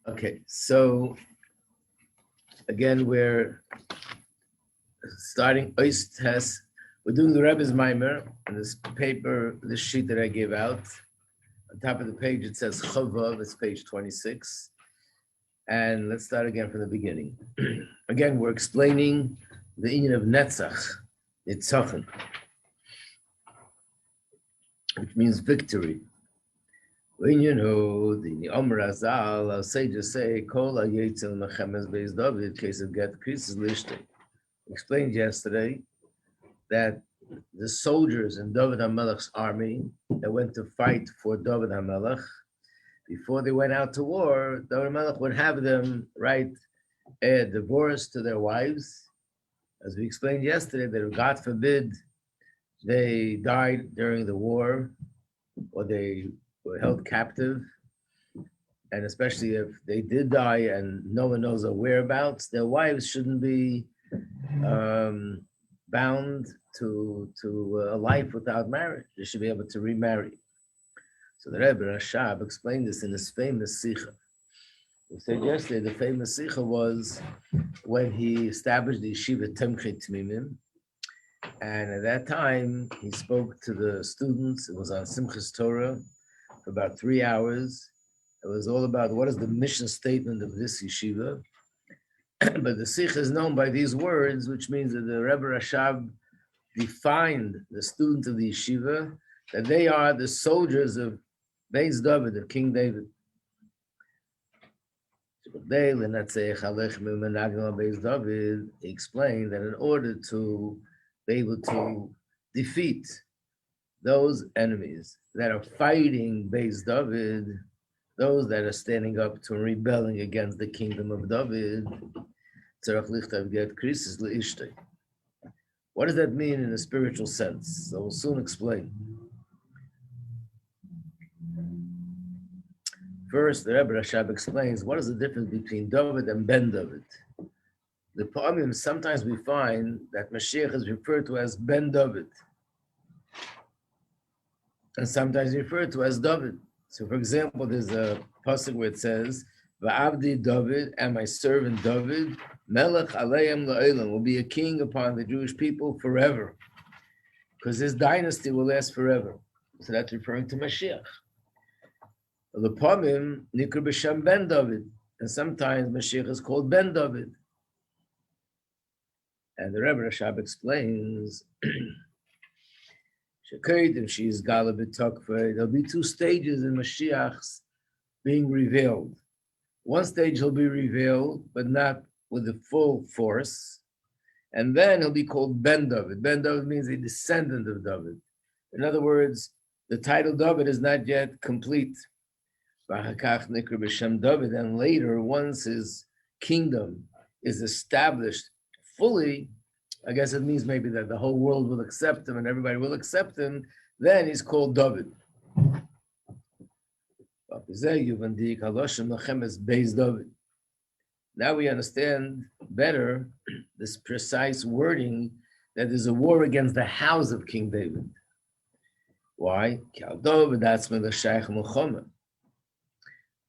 Okay, so again, we're starting Ois test. We're doing the Rebbe's Mimer on this paper, this sheet that I gave out. On top of the page, it says Chavav, it's page 26. And let's start again from the beginning. Again, we're explaining the union of Netzach, Nitzachen, which means victory. When you know the Omer Azal, I'll sages say, Kol Ayetzel Mechemes Beis David, case of get Krisis Lishte. Explained yesterday that the soldiers in David HaMelech's army that went to fight for David HaMelech, before they went out to war, David HaMelech would have them write a divorce to their wives. As we explained yesterday, that God forbid they died during the war or they were held captive, and especially if they did die and no one knows their whereabouts, their wives shouldn't be bound to a life without marriage. They should be able to remarry. So the Rebbe Rashab explained this in his famous Sikha. We said yesterday the famous Sikha was when he established the Yeshiva Temchei Tmimim, and at that time he spoke to the students. It was on Simchas Torah for about 3 hours. It was all about what is the mission statement of this yeshiva. But the Sikh is known by these words, which means that the Rebbe Rashab defined the students of the yeshiva, that they are the soldiers of Beis David, of King David. He explained that in order to be able to defeat those enemies that are fighting Beis David, those that are standing up to rebelling against the kingdom of David, what does that mean in a spiritual sense? So we'll soon explain. First, the Rebbe Rashab explains what is the difference between David and Ben David. The poem, sometimes we find that Mashiach is referred to as Ben David, and sometimes referred to as David. So, for example, there's a pasuk where it says, "Va'avdi David, and my servant David, Melech Aleim La'olam, will be a king upon the Jewish people forever, because his dynasty will last forever." So that's referring to Mashiach. The poem Nikr B'Shem Ben David, and sometimes Mashiach is called Ben David. And the Rebbe Rashab explains, there'll be 2 stages in Mashiach's being revealed. One stage he'll be revealed, but not with the full force. And then he'll be called Ben David. Ben David means a descendant of David. In other words, the title David is not yet complete. And later, once his kingdom is established fully, I guess it means maybe that the whole world will accept him and everybody will accept him, then he's called David. Now we understand better this precise wording that there's a war against the house of King David. Why?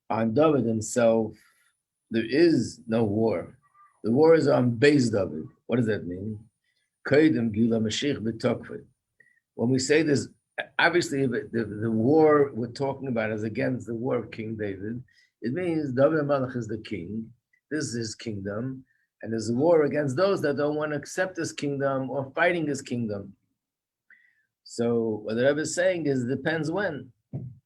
On David himself, there is no war. The war is on Beis David. What does that mean? When we say this, obviously the war we're talking about is against the war of King David. It means David HaMelech is the king. This is his kingdom. And there's a war against those that don't want to accept his kingdom or fighting his kingdom. So what the Rebbe is saying is it depends when.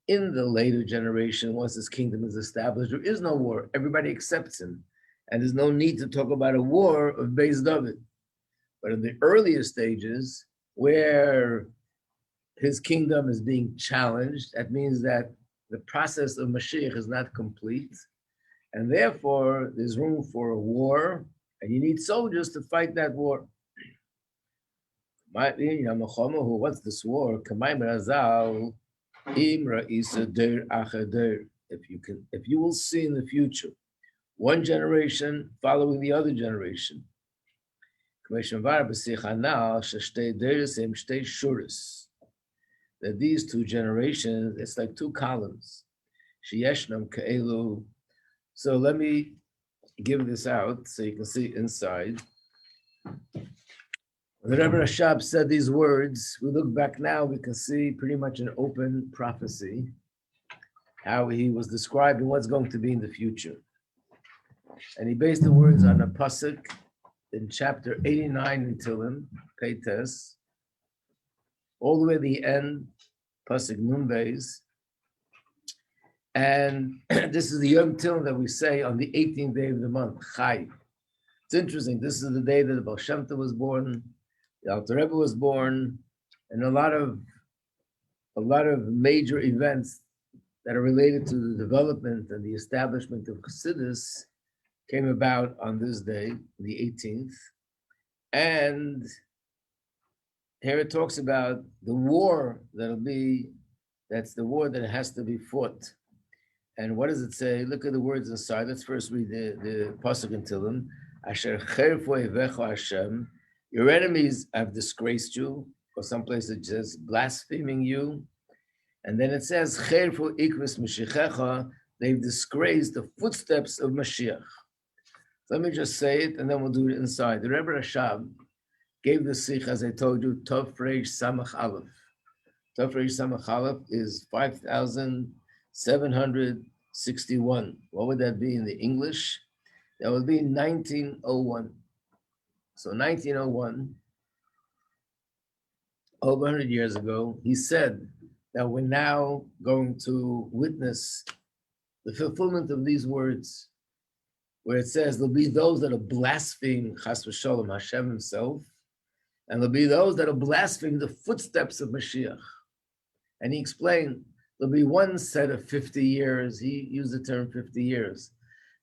In the later generation, once his kingdom is established, there is no war. Everybody accepts him. And there's no need to talk about a war of Beis David. But in the earlier stages, where his kingdom is being challenged, that means that the process of Mashiach is not complete. And therefore, there's room for a war, and you need soldiers to fight that war. What's this war? If you will see in the future, one generation following the other generation, that these 2 generations, it's like 2 columns. So let me give this out so you can see inside. The Rebbe Rashab said these words. We look back now, we can see pretty much an open prophecy, how he was describing what's going to be in the future. And he based the words on a pasuk in chapter 89 in Tehillim, Peites, all the way to the end, pasuk Nun Beis. And this is the Yom Tehillim that we say on the 18th day of the month, Chai. It's interesting. This is the day that the Baal Shem Tov was born, the Alter Rebbe was born, and a lot of major events that are related to the development and the establishment of Chassidus came about on this day, the 18th. And here it talks about the war that's the war that has to be fought. And what does it say? Look at the words inside. Let's first read the pasuk in Tehillim. Asher cherfu ovecha Hashem. Your enemies have disgraced you, or someplace it says blaspheming you. And then it says, cherfu ikvis Mashiachecha. They've disgraced the footsteps of Mashiach. So let me just say it, and then we'll do it inside. The Rebbe Rashab gave the sikh, as I told you, Tov Reish Samach Aleph. Tov Reish Samach Aleph is 5,761. What would that be in the English? That would be 1901. So 1901, over 100 years ago, he said that we're now going to witness the fulfillment of these words, where it says there'll be those that will blaspheme Chas v'Sholom Hashem himself, and there'll be those that will blaspheme the footsteps of Mashiach. And he explained there'll be one set of 50 years, he used the term 50 years,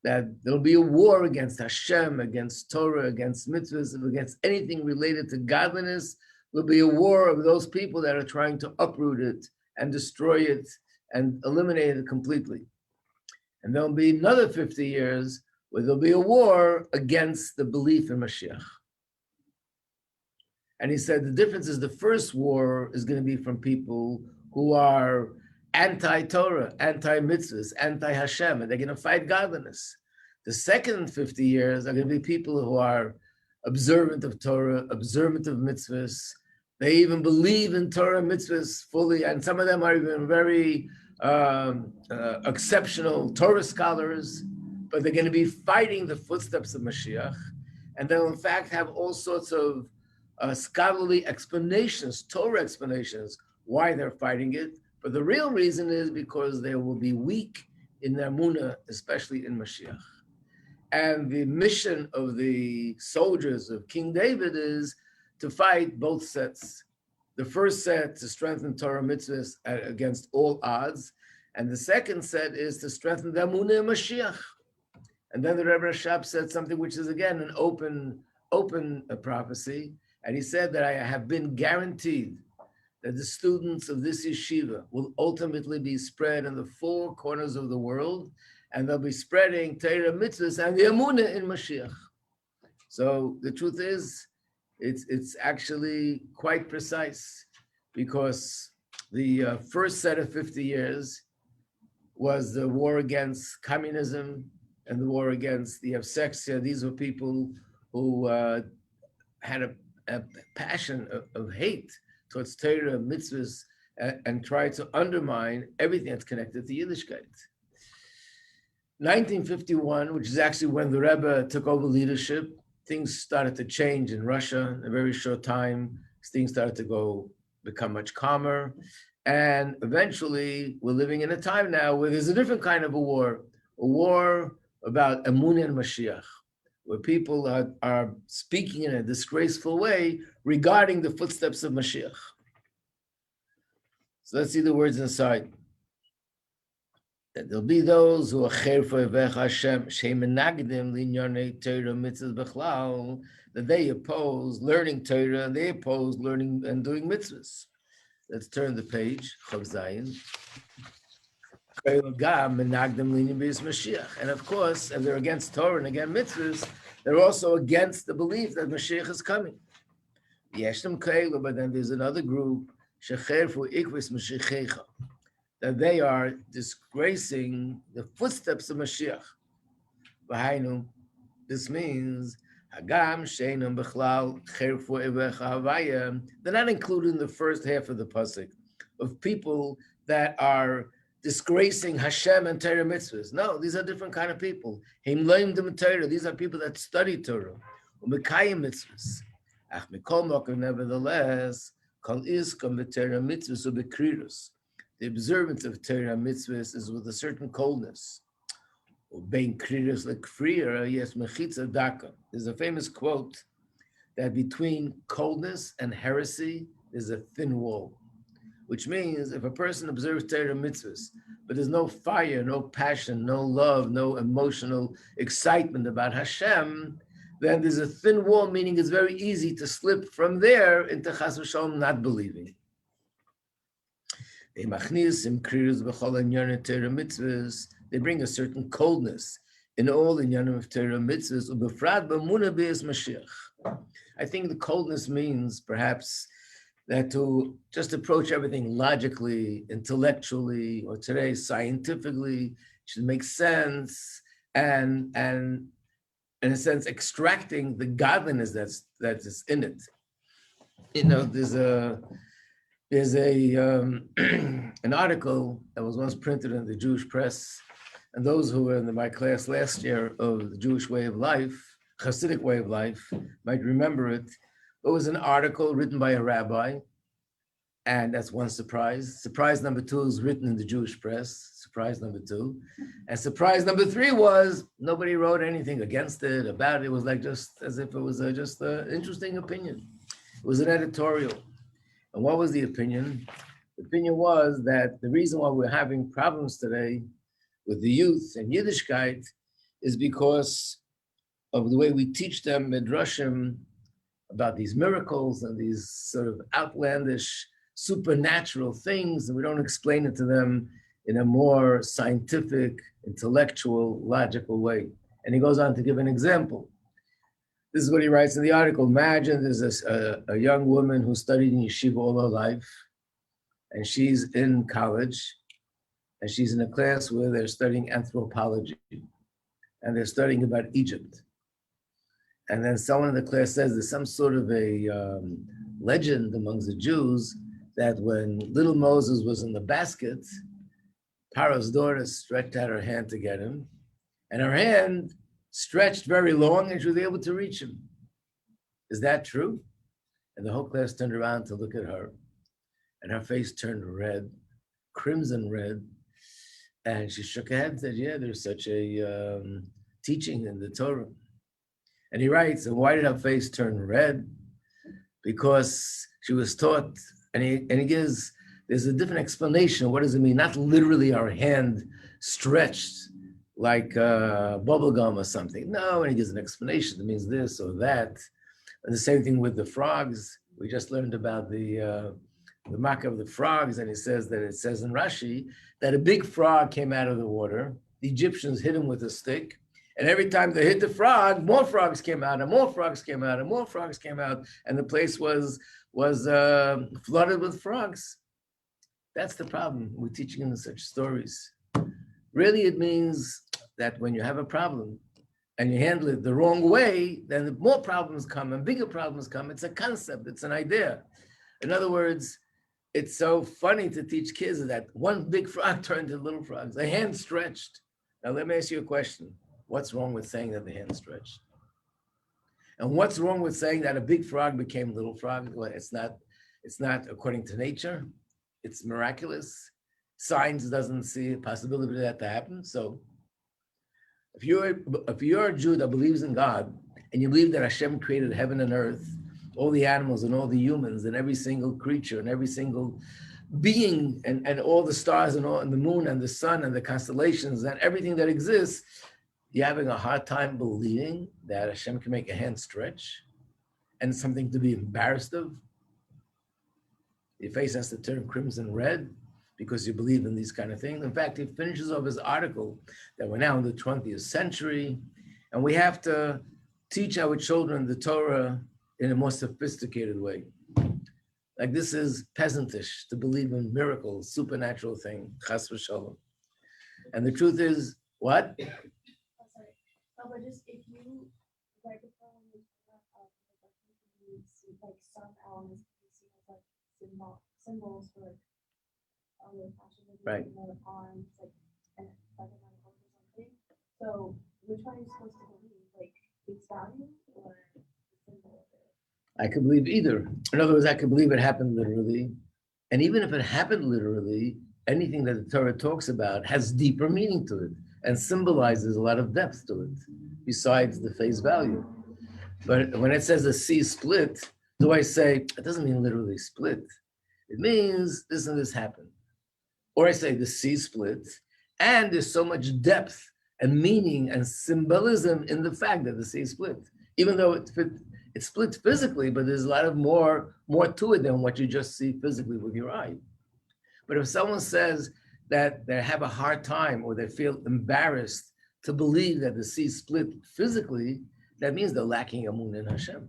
that there'll be a war against Hashem, against Torah, against mitzvahs, against anything related to godliness. There'll be a war of those people that are trying to uproot it and destroy it and eliminate it completely. And there'll be another 50 years where there'll be a war against the belief in Mashiach. And he said the difference is the first war is going to be from people who are anti-Torah, anti-mitzvahs, anti-Hashem, and they're going to fight godliness. The second 50 years are going to be people who are observant of Torah, observant of mitzvahs. They even believe in Torah mitzvahs fully, and some of them are even very exceptional Torah scholars, but they're going to be fighting the footsteps of Mashiach, and they'll in fact have all sorts of scholarly explanations, Torah explanations, why they're fighting it. But the real reason is because they will be weak in their munah, especially in Mashiach. And the mission of the soldiers of King David is to fight both sets. The first set to strengthen Torah mitzvahs against all odds, and the second set is to strengthen the munah in Mashiach. And then the Rebbe Rashab said something which is again an open prophecy, and he said that I have been guaranteed that the students of this yeshiva will ultimately be spread in the four corners of the world, and they'll be spreading Torah mitzvahs and the emunah in Mashiach. So the truth is, it's actually quite precise, because the first set of 50 years was the war against communism and the war against the Avsexia. These were people who had a passion of hate towards Torah, mitzvahs, and tried to undermine everything that's connected to Yiddishkeit. 1951, which is actually when the Rebbe took over leadership, things started to change in Russia in a very short time. Things started to become much calmer. And eventually, we're living in a time now where there's a different kind of a war about Emunah and Mashiach, where people are speaking in a disgraceful way regarding the footsteps of Mashiach. So let's see the words inside. That there'll be those who are cherfu ovecha Hashem shemenagdim linyonei Torah mitzvahs bechlal, that they oppose learning Torah and they oppose learning and doing mitzvahs. Let's turn the page, Chav Zayin. And of course, if they're against Torah and against mitzvahs, they're also against the belief that Mashiach is coming. But then there's another group, that they are disgracing the footsteps of Mashiach. V'hainu, this means Hagam Sheinam Bechlal Cherfu Evecha Havaya. They're not included in the first half of the pasuk of people that are disgracing Hashem and Torah mitzvahs. No, these are different kind of people. Him loim dem Torah. These are people that study Torah. Umekayim mitzvahs. Ach mikol mokem, nevertheless, kol iskom b'Torah mitzvahs ubekrirus. The observance of Torah mitzvahs is with a certain coldness. There's a famous quote that between coldness and heresy, there's a thin wall, which means if a person observes Torah mitzvahs, but there's no fire, no passion, no love, no emotional excitement about Hashem, then there's a thin wall, meaning it's very easy to slip from there into chas v'shalom not believing. They bring a certain coldness in all the inyanim of Torah mitzvahs. I think the coldness means perhaps that to just approach everything logically, intellectually, or today scientifically should make sense, and in a sense extracting the godliness that's in it. You know, there's an article that was once printed in the Jewish press, and those who were in my class last year of the Jewish way of life, Hasidic way of life, might remember it. It was an article written by a rabbi, and that's one surprise. Surprise number two is written in the Jewish press, surprise number two. And surprise number three was nobody wrote anything against it, about it. It was like just as if it was just an interesting opinion. It was an editorial. And what was the opinion? The opinion was that the reason why we're having problems today with the youth and Yiddishkeit is because of the way we teach them midrashim about these miracles and these sort of outlandish supernatural things, and we don't explain it to them in a more scientific, intellectual, logical way. And he goes on to give an example. This is what he writes in the article. Imagine there's a young woman who studied in yeshiva all her life, and she's in college, and she's in a class where they're studying anthropology, and they're studying about Egypt. And then someone in the class says there's some sort of a legend amongst the Jews that when little Moses was in the basket, Pharaoh's daughter stretched out her hand to get him, and her hand stretched very long and she was able to reach him. Is that true? And the whole class turned around to look at her, and her face turned red, crimson red, and she shook her head and said, yeah, there's such a teaching in the Torah. And he writes, and why did her face turn red? Because she was taught, and he gives, there's a different explanation. What does it mean? Not literally our hand stretched like bubble gum or something. No, and he gives an explanation. It means this or that. And the same thing with the frogs. We just learned about the makkah of the frogs, and he says that it says in Rashi that a big frog came out of the water. The Egyptians hit him with a stick, and every time they hit the frog, more frogs came out, and more frogs came out, and more frogs came out, and the place was flooded with frogs. That's the problem with teaching in such stories. Really, it means that when you have a problem and you handle it the wrong way, then more problems come and bigger problems come. It's a concept, it's an idea. In other words, it's so funny to teach kids that one big frog turned into little frogs, a hand stretched. Now let me ask you a question. What's wrong with saying that the hand stretched? And what's wrong with saying that a big frog became little frog? Well, it's not according to nature. It's miraculous. Science doesn't see a possibility of that to happen. So if you're a Jew that believes in God and you believe that Hashem created heaven and earth, all the animals and all the humans and every single creature and every single being and all the stars and the moon and the sun and the constellations and everything that exists, you're having a hard time believing that Hashem can make a hand stretch and something to be embarrassed of. Your face has to turn crimson red because you believe in these kind of things. In fact, he finishes off his article that we're now in the 20th century, and we have to teach our children the Torah in a more sophisticated way. Like this is peasantish to believe in miracles, supernatural thing, chas v'shalom. And the truth is, what? No, but just if you like if someone was like some elements can be seen as like symbols for like other fashion, Right. you know, arms, like and like an or something. So which one are you supposed to believe? Like face value or the symbol of it? I could believe either. In other words, I could believe it happened literally. And even if it happened literally, anything that the Torah talks about has deeper meaning to it and symbolizes a lot of depth to it, besides the face value. But when it says the sea split, do I say, it doesn't mean literally split. It means this and this happened. Or I say the sea split, and there's so much depth and meaning and symbolism in the fact that the sea split. Even though it split physically, but there's a lot of more to it than what you just see physically with your eye. But if someone says that they have a hard time or they feel embarrassed to believe that the sea split physically, that means they're lacking amun in Hashem.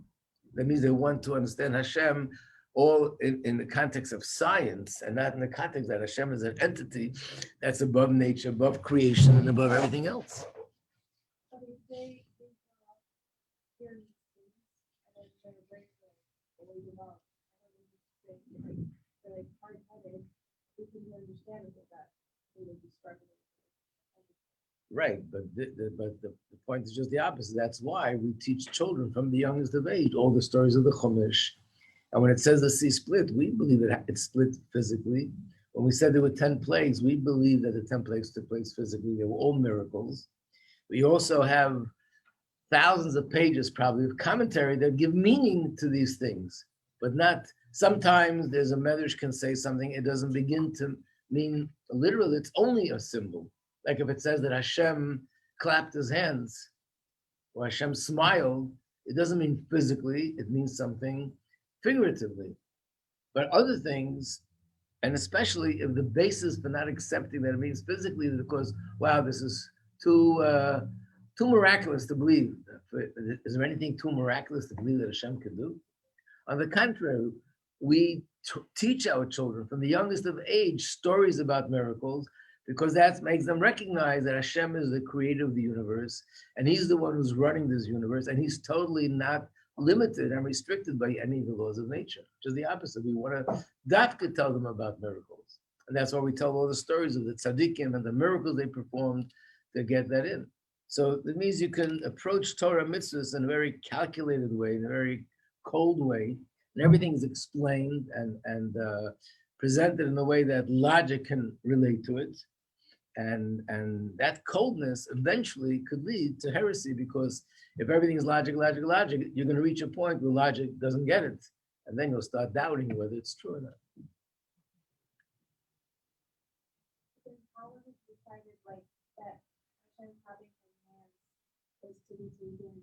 That means they want to understand Hashem all in the context of science and not in the context that Hashem is an entity that's above nature, above creation, and above everything else. But if they hear these things and then their brain like way developed, I don't know, they're like hard-headed, they can be understandable that they would be struggling. Right, but the point is just the opposite. That's why we teach children from the youngest of age all the stories of the Chumash. And when it says the sea split, we believe it split physically. When we said there were 10 plagues, we believe that the 10 plagues took place physically. They were all miracles. We also have thousands of pages probably of commentary that give meaning to these things, but not, sometimes there's a medrash can say something, it doesn't begin to mean literally, it's only a symbol. Like if it says that Hashem clapped his hands or Hashem smiled, it doesn't mean physically, it means something figuratively. But other things, and especially if the basis for not accepting that it means physically is because, wow, this is too miraculous to believe. Is there anything too miraculous to believe that Hashem can do? On the contrary, we teach our children from the youngest of age stories about miracles because that makes them recognize that Hashem is the creator of the universe and he's the one who's running this universe and he's totally not limited and restricted by any of the laws of nature, which is the opposite. We want to dafka tell them about miracles. And that's why we tell all the stories of the tzaddikim and the miracles they performed to get that in. So that means you can approach Torah mitzvahs in a very calculated way, in a very cold way, and everything is explained and presented in a way that logic can relate to it. And that coldness eventually could lead to heresy because if everything is logic, you're going to reach a point where logic doesn't get it. And then you'll start doubting whether it's true or not. Then how was it decided like that Hashem having his hands is to be taken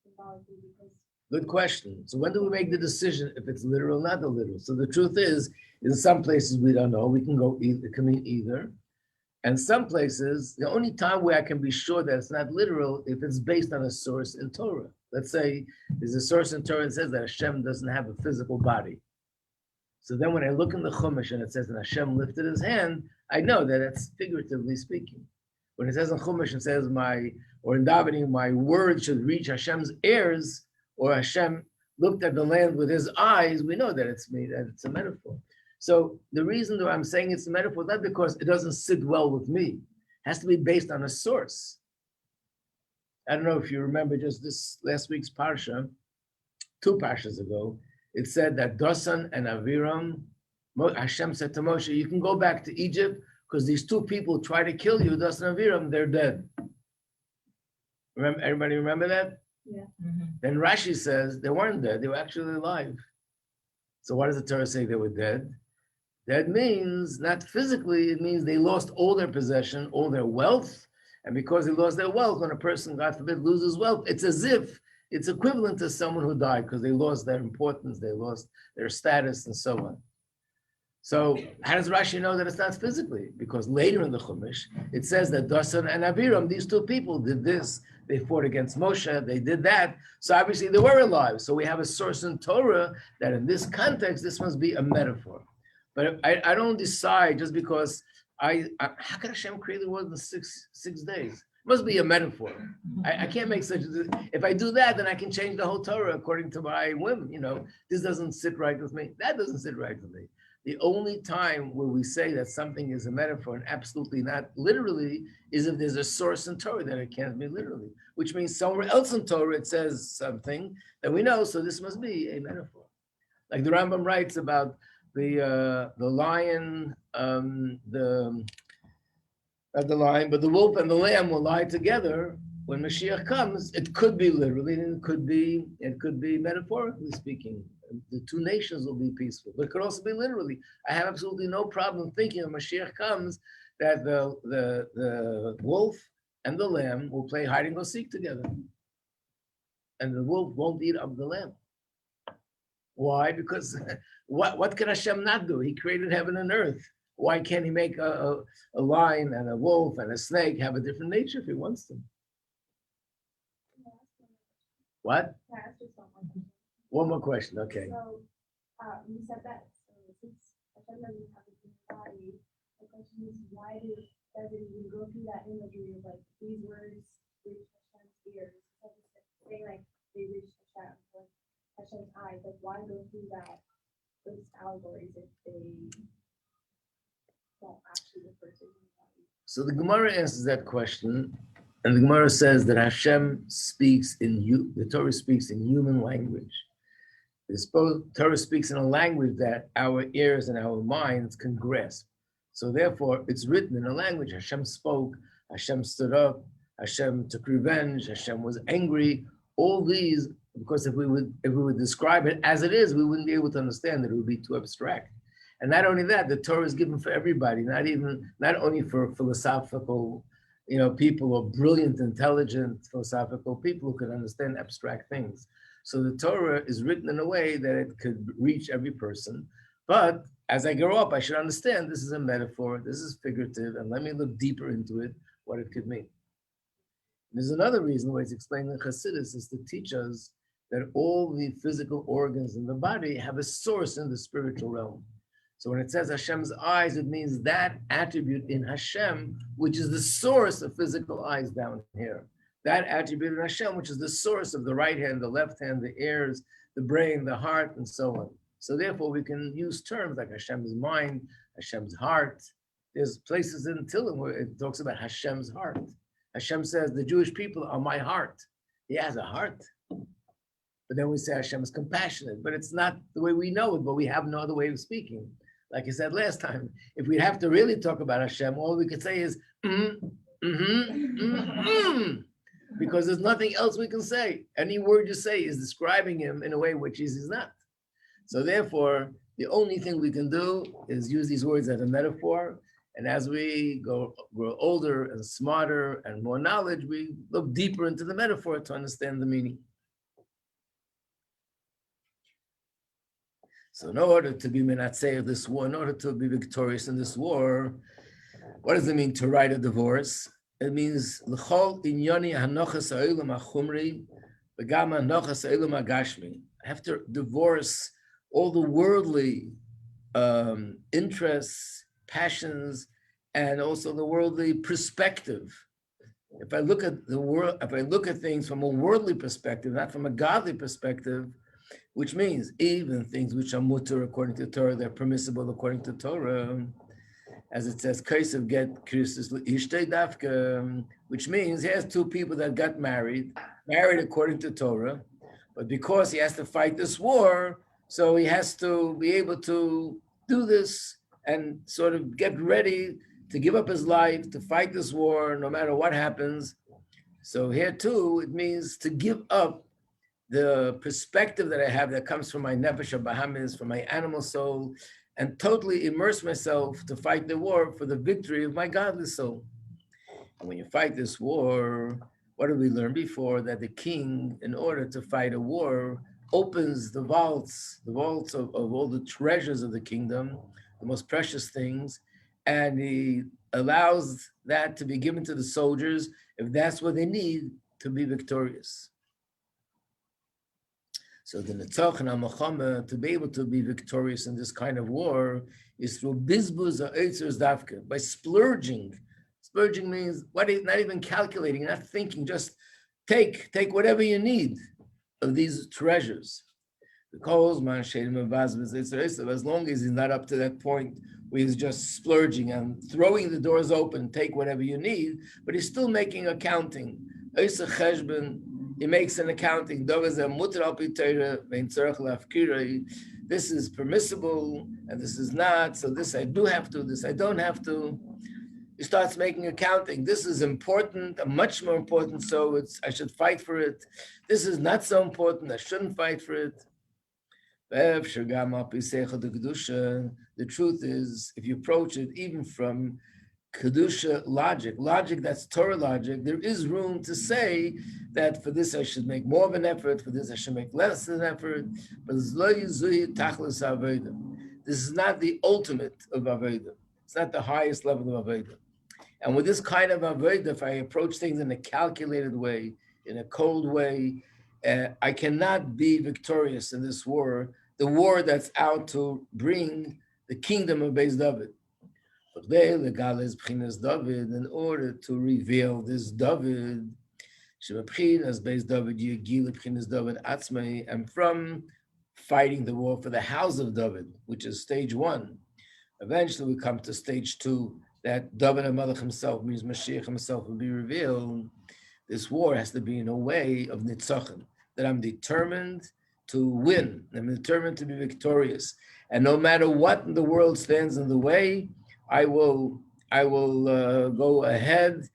symbolically because Good question. So when do we make the decision if it's literal or not the literal? So the truth is, in some places we don't know. We can go either, it can mean either. And some places, the only time where I can be sure that it's not literal if it's based on a source in Torah. Let's say there's a source in Torah that says that Hashem doesn't have a physical body. So then when I look in the Chumash and it says that Hashem lifted his hand, I know that it's figuratively speaking. When it says in Chumash and says or in davening, my word should reach Hashem's ears, or Hashem looked at the land with his eyes, we know that it's a metaphor. So the reason that I'm saying it's a metaphor is not because it doesn't sit well with me. It has to be based on a source. I don't know if you remember just this last week's parsha, 2 parshas ago, it said that Dosan and Aviram, Hashem said to Moshe, you can go back to Egypt because these 2 people try to kill you, Dosan and Aviram, they're dead. Everybody remember that? yeah. Mm-hmm. Then Rashi says they weren't dead, they were actually alive. So what does the Torah say they were dead? That means not physically, it means they lost all their possession, all their wealth. And because they lost their wealth, when a person, God forbid, loses wealth, it's as if it's equivalent to someone who died because they lost their importance, they lost their status and so on. So how does Rashi know that it's not physically? Because later in the Chumash, it says that Dosan and Abiram, these 2 people did this. They fought against Moshe, they did that. So obviously they were alive. So we have a source in Torah that in this context, this must be a metaphor. But I don't decide just because how can Hashem create the world in six days? Must be a metaphor. I can't make such if I do that, then I can change the whole Torah according to my whim. This doesn't sit right with me. That doesn't sit right with me. The only time where we say that something is a metaphor and absolutely not literally is if there's a source in Torah that it can't be literally, which means somewhere else in Torah it says something that we know, so this must be a metaphor. Like the Rambam writes about the lion, not the lion, but the wolf and the lamb will lie together. When Mashiach comes, it could be literally, and it could be metaphorically speaking. The two nations will be peaceful, but it could also be literally. I have absolutely no problem thinking when Mashiach comes that the wolf and the lamb will play hide and go seek together, and the wolf won't eat of the lamb. Why? Because what can Hashem not do? He created heaven and earth. Why can't he make a lion and a wolf and a snake have a different nature if he wants them? What? One more question. Okay. So you said that since Hashem doesn't have a human body, the question is why does it even go through that imagery of like these words reach Hashem's ears? Say like they reach Hashem's eyes. Like why go through those allegories if they don't actually refer to human body? So the Gemara answers that question, and the Gemara says that Hashem speaks the Torah speaks in human language. The Torah speaks in a language that our ears and our minds can grasp. So therefore, it's written in a language. Hashem spoke, Hashem stood up, Hashem took revenge, Hashem was angry. All these, because if we would describe it as it is, we wouldn't be able to understand it. It would be too abstract. And not only that, the Torah is given for everybody, not only for philosophical, people or brilliant, intelligent, philosophical people who can understand abstract things. So the Torah is written in a way that it could reach every person. But as I grow up, I should understand this is a metaphor, this is figurative, and let me look deeper into it, what it could mean. There's another reason why it's explained in Chassidus is to teach us that all the physical organs in the body have a source in the spiritual realm. So when it says Hashem's eyes, it means that attribute in Hashem, which is the source of physical eyes down here. That attribute in Hashem, which is the source of the right hand, the left hand, the ears, the brain, the heart, and so on. So therefore, we can use terms like Hashem's mind, Hashem's heart. There's places in Tehillim where it talks about Hashem's heart. Hashem says, the Jewish people are my heart. He has a heart. But then we say Hashem is compassionate, but it's not the way we know it, but we have no other way of speaking. Like I said last time, if we have to really talk about Hashem, all we could say is, because there's nothing else we can say. Any word you say is describing him in a way which he's not. So therefore, the only thing we can do is use these words as a metaphor. And as we grow older and smarter and more knowledge, we look deeper into the metaphor to understand the meaning. So in order to be menatzeh of this war, in order to be victorious in this war, what does it mean to write a divorce? It means l'chol inyoni hanochas ha'olam ha'chumri v'gam hanochas ha'olam ha'gashmi. I have to divorce all the worldly interests, passions, and also the worldly perspective. If I look at the world, if I look at things from a worldly perspective, not from a godly perspective, which means even things which are mutter according to Torah, they're permissible according to Torah, as it says, Kaisav get Christus ishtei dafka, which means he has two people that got married according to Torah, but because he has to fight this war, so he has to be able to do this and sort of get ready to give up his life, to fight this war, no matter what happens. So here too, it means to give up the perspective that I have that comes from my nefesh of Bahamas, from my animal soul, and totally immerse myself to fight the war for the victory of my godly soul. And when you fight this war, what did we learn before? That the king, in order to fight a war, opens the vaults of all the treasures of the kingdom, the most precious things, and he allows that to be given to the soldiers if that's what they need to be victorious. So the Netzach and HaMelchama, to be able to be victorious in this kind of war, is through bizbuz or eitzers dafka, by Splurging means not even calculating, not thinking, just take whatever you need of these treasures. The calls man as long as he's not up to that point where he's just splurging and throwing the doors open, take whatever you need, but he's still making accounting. He makes an accounting. This is permissible and this is not. So this I do have to, this I don't have to. He starts making accounting. This is important, much more important, so I should fight for it. This is not so important, I shouldn't fight for it. The truth is, if you approach it even from Kedusha logic that's Torah logic, there is room to say that for this I should make more of an effort, for this I should make less of an effort, but this is not the ultimate of Avodah. It's not the highest level of Avodah. And with this kind of Avodah, if I approach things in a calculated way, in a cold way, I cannot be victorious in this war, the war that's out to bring the kingdom of Beis David. In order to reveal this David, and from fighting the war for the house of David, which is stage 1, eventually we come to stage 2, that David HaMelech himself, means Mashiach himself, will be revealed. This war has to be in a way of nitzachon, that I'm determined to win. I'm determined to be victorious. And no matter what in the world stands in the way, I will go ahead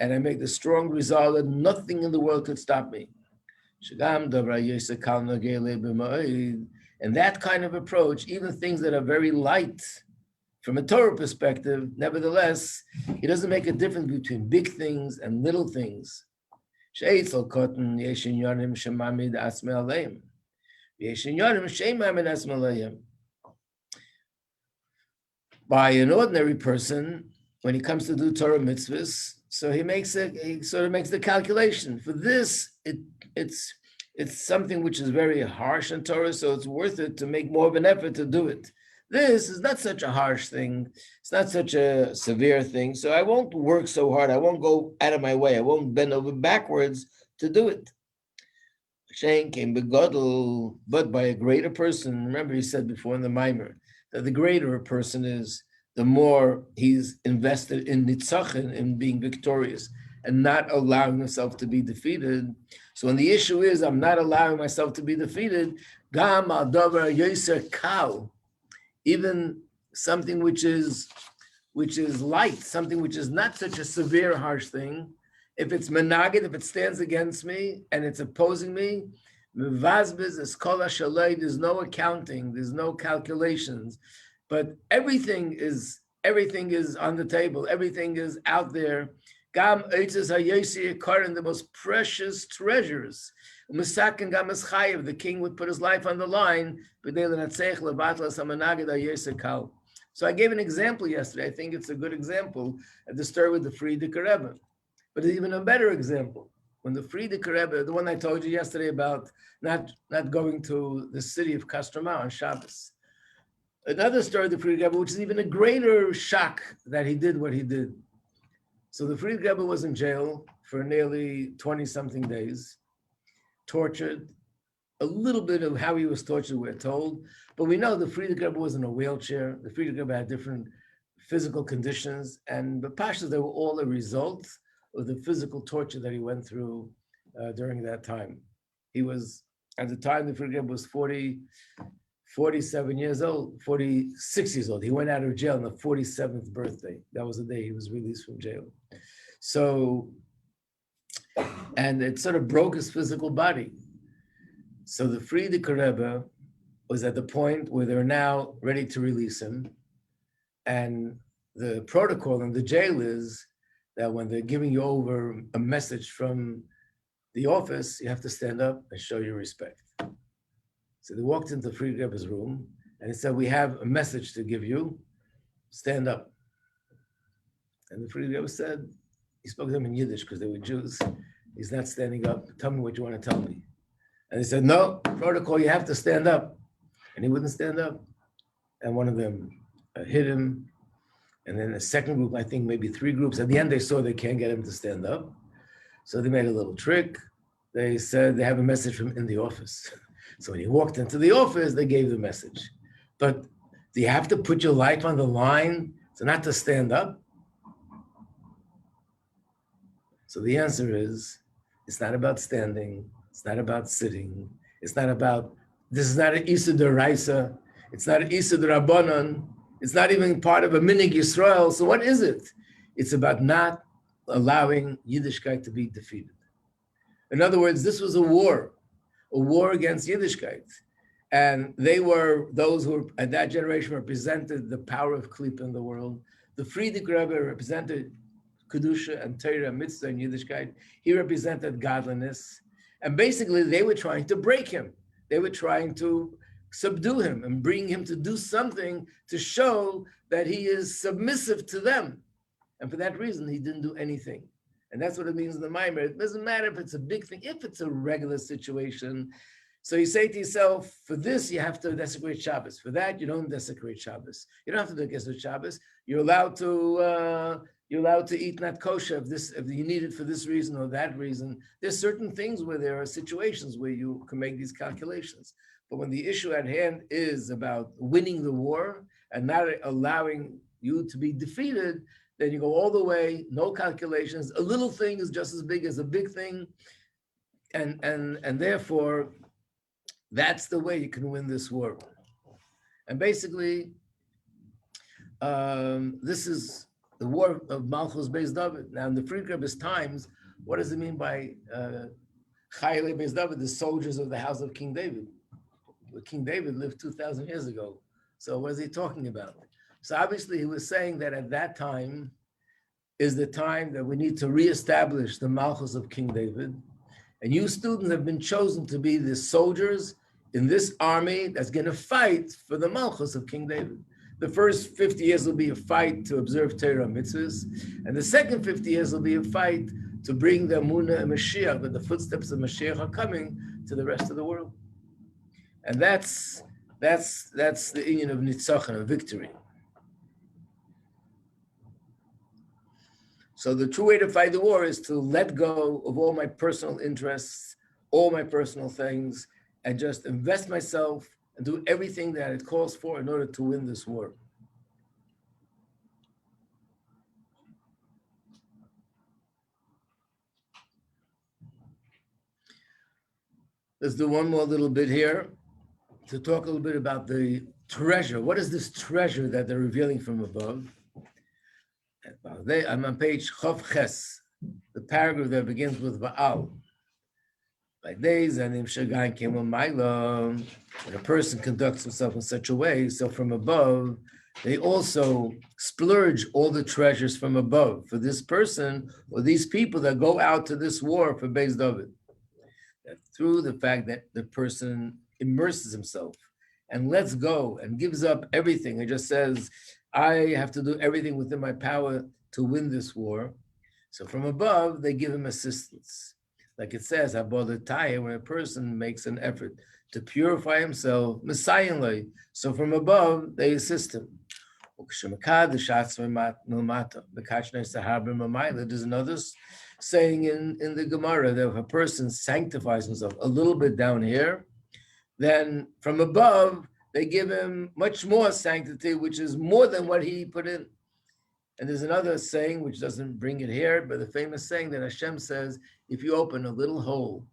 and I make the strong resolve that nothing in the world could stop me. And that kind of approach, even things that are very light, from a Torah perspective, nevertheless, it doesn't make a difference between big things and little things. By an ordinary person, when he comes to do Torah mitzvahs, so he sort of makes the calculation. For this, it's something which is very harsh in Torah, so it's worth it to make more of an effort to do it. This is not such a harsh thing. It's not such a severe thing. So I won't work so hard. I won't go out of my way. I won't bend over backwards to do it. Shane came begodel, but by a greater person. Remember, he said before in the Maimer that the greater a person is, the more he's invested in nitzachon, in being victorious, and not allowing himself to be defeated. So when the issue is, I'm not allowing myself to be defeated, gam al davar yoser kal, even something which is light, something which is not such a severe, harsh thing, if it's menagid, if it stands against me and it's opposing me, there's no accounting, there's no calculations, but everything is on the table, everything is out there. The most precious treasures. The king would put his life on the line. So I gave an example yesterday. I think it's a good example at the story with the Frierdiker Rebbe. But even a better example, when the Frierdiker Rebbe, the one I told you yesterday about not going to the city of Kostroma on Shabbos. Another story, the Frierdiker Rebbe, which is even a greater shock that he did what he did. So the Frierdiker Rebbe was in jail for nearly 20-something days, tortured. A little bit of how he was tortured, we're told, but we know the Frierdiker Rebbe was in a wheelchair. The Frierdiker Rebbe had different physical conditions, and the pashas, they were all a result of the physical torture that he went through during that time. He was, at the time, the Frierdiker Rebbe was 47 years old, 46 years old. He went out of jail on the 47th birthday. That was the day he was released from jail. So, and it sort of broke his physical body. So the Frierdiker Rebbe was at the point where they're now ready to release him. And the protocol in the jail is that when they're giving you over a message from the office, you have to stand up and show your respect. So they walked into the Frierdiker Rebbe's room and he said, we have a message to give you, stand up. And the Frierdiker Rebbe said, he spoke to them in Yiddish because they were Jews. He's not standing up, tell me what you want to tell me. And he said, no, protocol, you have to stand up. And he wouldn't stand up. And one of them hit him And then the second group, I think maybe three groups. At the end, they saw they can't get him to stand up. So they made a little trick. They said they have a message from in the office. So when he walked into the office, they gave the message. But do you have to put your life on the line so not to stand up? So the answer is, it's not about standing. It's not about sitting. It's not about, this is not an Isa Deraisa. It's not an Isa Derabanan. It's not even part of a Minig Yisrael. So what is it? It's about not allowing Yiddishkeit to be defeated. In other words, this was a war against Yiddishkeit. And they were, those who at that generation represented the power of Klippa in the world. The Frierdiker Rebbe represented Kedusha and Torah, Mitzvah, and Yiddishkeit. He represented godliness. And basically, they were trying to break him. They were trying to subdue him and bring him to do something to show that he is submissive to them. And for that reason, he didn't do anything. And that's what it means in the Maimer. It doesn't matter if it's a big thing, if it's a regular situation. So you say to yourself, for this, you have to desecrate Shabbos. For that, you don't desecrate Shabbos. You don't have to desecrate Shabbos. You're allowed to eat not kosher if you need it for this reason or that reason. There's certain things where there are situations where you can make these calculations. But when the issue at hand is about winning the war and not allowing you to be defeated, then you go all the way, no calculations. A little thing is just as big as a big thing. And therefore, that's the way you can win this war. And basically, this is the war of Malchus Beis David. Now, in the Frierdiker Rebbe's times, what does it mean by Chayalei Beis David, the soldiers of the house of King David? Well, King David lived 2,000 years ago. So what is he talking about? So obviously, he was saying that at that time is the time that we need to reestablish the Malchus of King David. And you students have been chosen to be the soldiers in this army that's going to fight for the Malchus of King David. The first 50 years will be a fight to observe Torah mitzvahs, and the second 50 years will be a fight to bring the Amunah and Mashiach, that the footsteps of Mashiach are coming to the rest of the world. And that's the union of Nitzachon, of victory. So the true way to fight the war is to let go of all my personal interests, all my personal things, and just invest myself and do everything that it calls for in order to win this war. Let's do one more little bit here to talk a little bit about the treasure. What is this treasure that they're revealing from above? I'm on page Chof Ches, the paragraph that begins with Baal. Like days and Shagan came on Milo, when a person conducts himself in such a way, so from above, they also splurge all the treasures from above for this person or these people that go out to this war for Beis David. That through the fact that the person immerses himself and lets go and gives up everything and just says, I have to do everything within my power to win this war. So from above, they give him assistance. Like it says, Abodataya, when a person makes an effort to purify himself, Messiahnly. So from above, they assist him. There's another saying in the Gemara that if a person sanctifies himself a little bit down here, then from above, they give him much more sanctity, which is more than what he put in. And there's another saying, which doesn't bring it here, but the famous saying that Hashem says, if you open a little hole,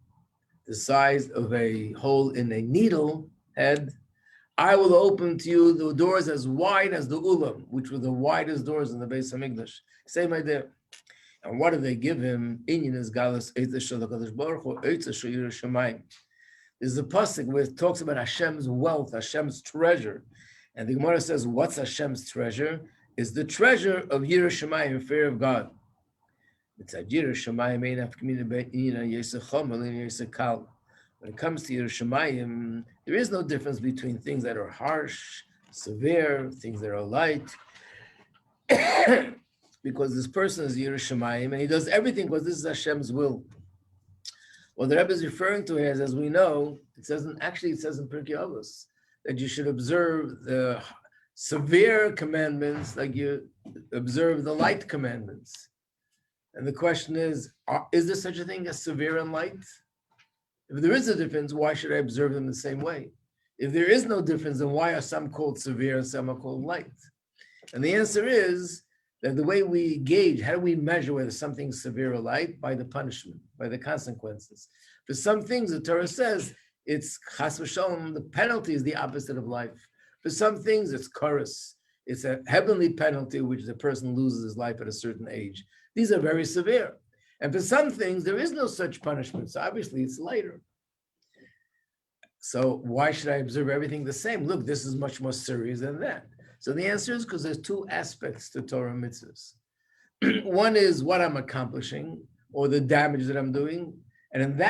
the size of a hole in a needle head, I will open to you the doors as wide as the Ulam, which were the widest doors in the Beis Hamikdash. Same idea. And what do they give him? Inyan is Galus Eitza Shel HaKadosh Baruch Hu, Eitza Shel Yireh Shamayim. There's a pasuk where it talks about Hashem's wealth, Hashem's treasure. And the Gemara says, what's Hashem's treasure? Is the treasure of Yireh Shamayim, fear of God. It's a Yireh Shamayim, when it comes to Yireh Shamayim, there is no difference between things that are harsh, severe, things that are light. Because this person is Yireh Shamayim, and he does everything because this is Hashem's will. What the Rebbe is referring to here is, as we know, it says in Pirkei Avos, that you should observe the severe commandments, like you observe the light commandments. And the question is there such a thing as severe and light? If there is a difference, why should I observe them the same way? If there is no difference, then why are some called severe and some are called light? And the answer is that the way we gauge, how do we measure whether something's severe or light? By the punishment, by the consequences. For some things, the Torah says it's chas v'shalom, the penalty is the opposite of life. For some things, it's chorus. It's a heavenly penalty, which the person loses his life at a certain age. These are very severe. And for some things, there is no such punishment. So obviously, it's lighter. So why should I observe everything the same? Look, this is much more serious than that. So the answer is because there's two aspects to Torah mitzvahs. One is what I'm accomplishing or the damage that I'm doing. And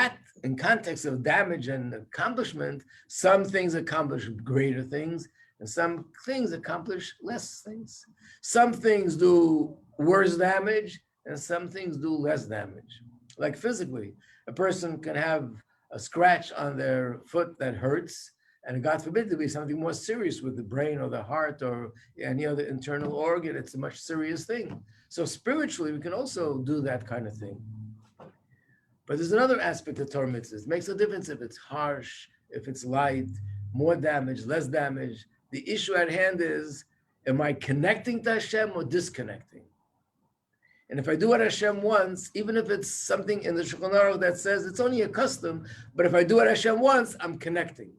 in context of damage and accomplishment, some things accomplish greater things and some things accomplish less things. Some things do worse damage and some things do less damage. Like physically, a person can have a scratch on their foot that hurts, and God forbid to be something more serious with the brain or the heart or any other internal organ. It's a much serious thing. So spiritually, we can also do that kind of thing. But there's another aspect of Torah mitzvahs. It makes a difference if it's harsh, if it's light, more damage, less damage. The issue at hand is, am I connecting to Hashem or disconnecting? And if I do what Hashem wants, even if it's something in the Shulchan Aruch that says it's only a custom, but if I do what Hashem wants, I'm connecting.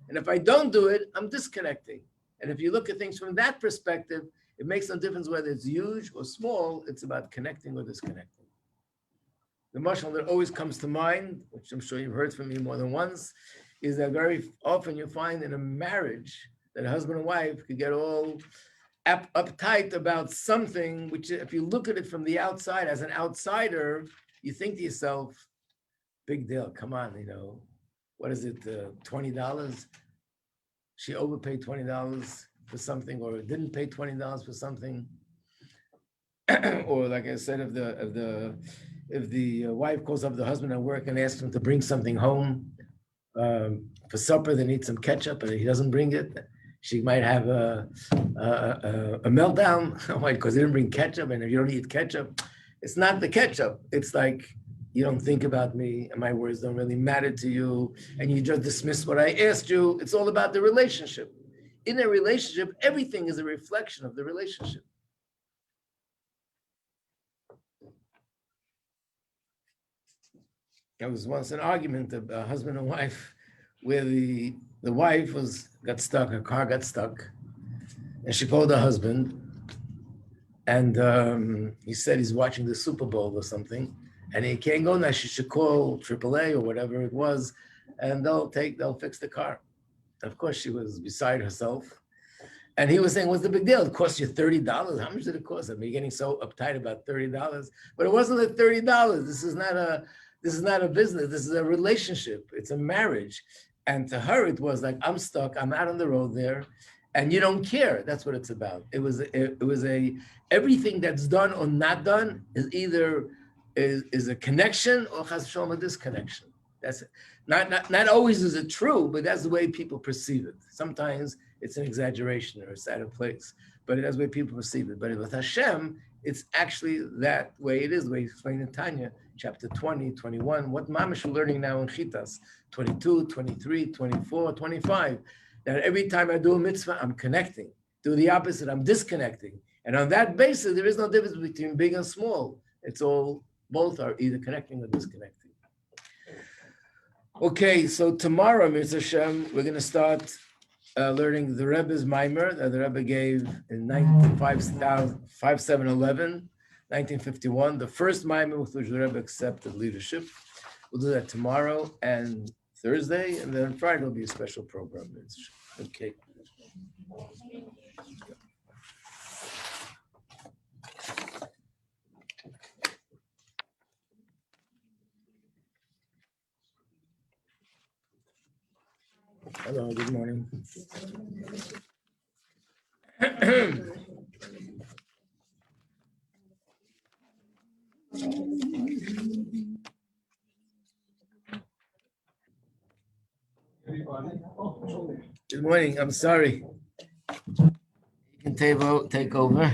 And if I don't do it, I'm disconnecting. And if you look at things from that perspective, it makes no difference whether it's huge or small, it's about connecting or disconnecting. The mashal that always comes to mind, which I'm sure you've heard from me more than once, is that very often you find in a marriage that a husband and wife could get all uptight about something, which if you look at it from the outside, as an outsider, you think to yourself, big deal, come on, what is it, $20? She overpaid $20 for something, or didn't pay $20 for something. Or like I said, if the wife calls up the husband at work and asks him to bring something home for supper, they need some ketchup, and he doesn't bring it, she might have a meltdown. Why? Because they didn't bring ketchup, and if you don't eat ketchup, it's not the ketchup. It's like, you don't think about me, and my words don't really matter to you, and you just dismiss what I asked you. It's all about the relationship. In a relationship, everything is a reflection of the relationship. There was once an argument of a husband and wife where the wife got stuck, her car got stuck, and she called her husband, and he said he's watching the Super Bowl or something, and he can't go now. She should call AAA or whatever it was, and they'll fix the car. Of course, she was beside herself. And he was saying, what's the big deal? It cost you $30. How much did it cost? I mean, you're getting so uptight about $30. But it wasn't at $30. This is not a business. This is a relationship. It's a marriage. And to her, it was like, I'm stuck. I'm out on the road there. And you don't care. That's what it's about. It was everything that's done or not done is either is a connection or chas v'shalom a disconnection. That's not always is it true, but that's the way people perceive it. Sometimes it's an exaggeration or it's out of place, but that's the way people perceive it. But with Hashem, it's actually that way it is, the way he's explained in Tanya, chapter 20, 21, what mamash we're learning now in Chitas, 22, 23, 24, 25, that every time I do a mitzvah, I'm connecting. Do the opposite, I'm disconnecting. And on that basis, there is no difference between big and small. It's all, both are either connecting or disconnecting. Okay, so tomorrow, Mitzvah Hashem, we're going to start learning the Rebbe's Maimer that the Rebbe gave in 1951, the first Maimer with which the Rebbe accepted leadership. We'll do that tomorrow and Thursday, and then Friday will be a special program. Okay. Hello, good morning. Good morning, I'm sorry. take over.